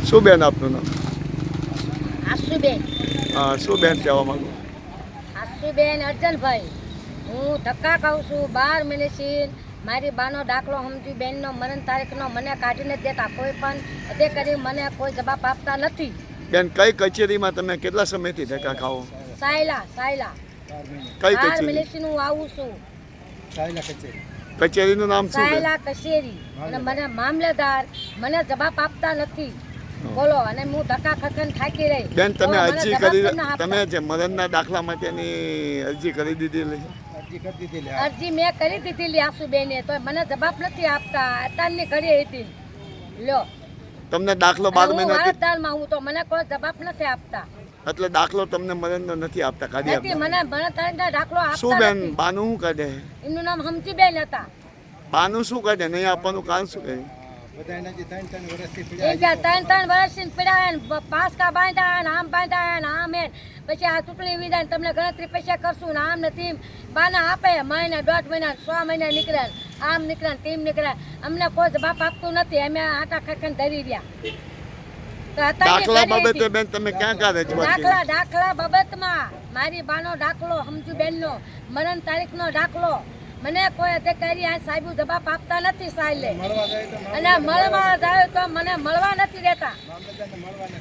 શું બેન આપનું નામ? આશુબેન. શું બેન કહેવા માંગુ? આશુબેન અર્જનભાઈ. હું ધક્કા ખાઉં છું 12 મહિનેથી. મારી બાનો દાખલો સમજી બેનનો મરણ તારીખનો મને કાઢીને દેતા કોઈ પણ અધિકારી મને કોઈ જવાબ આપતા નથી. બેન કઈ કચેરીમાં તમે કેટલા સમયથી ધક્કા ખાઓ? સાયલા કઈ 12 કચેરી? મહિનેથી હું આવું છું. કચેરીનું નામ શું? સાયલા કચેરી. અને મને મામલેદાર મને જવાબ આપતા નથી. બોલો, અને હું ધક્કા ખખન થાકી રહી. બેન તમે બોલો, મને અરજી જવાબ કરી, કેમ ના આપતા? તમે જે મરણના દાખલા માટેની અરજી કરી દીધેલી? અરજી મેં કરી દીધી આશુબેને, તો મને જવાબ નથી આપતા. અત્યારની ઘડી હતી લ્યો. તમને દાખલો અને 12 હું મહિનાથી, વારસદારમાં હું તો મને કોઈ જવાબ નથી આપતા. એટલે દાખલો તમને મરણનો નથી આપતા, કાઢી નથી આપતા. મને તારીખનો દાખલો શું આપતા બેન નથી. બાનું શું કાઢે? એમનું નામ હમજીબેન હતા. બાનું શું કાઢે? નહીં આપવાનું કારણ શું કહે? એ કે 3 વર્ષથી પીડાય ને પાસકા બાંધ્યા ને આમ બાંધ્યા ને આમ એન. પછી આ ચૂંટણી વિધાન તમને ગણતરી પૈસા કરશું ને આમ નથી બાના આપે. મહિને 1.5 મહિના 6 મહિના નીકળે, આમ નીકળે તેમ નીકળે. અમને કોઈ જવાબ આપતું નથી. અમે આટા ખખન ધરી રહ્યા. તો અત્યારની દાખલા ઘડી બાબતે હતી. બેન તમે ક્યાં ક્યાં રજૂઆત કરી? દાખલા બાબતમાં મારી બાનો દાખલો હમજુબેનનો મરણ તારીખનો દાખલો મને કોઈ અધિકારી આ સાહેબ જવાબ આપતા નથી. સાહેબ અને મળવા જાય તો મને મળવા નથી દેતા.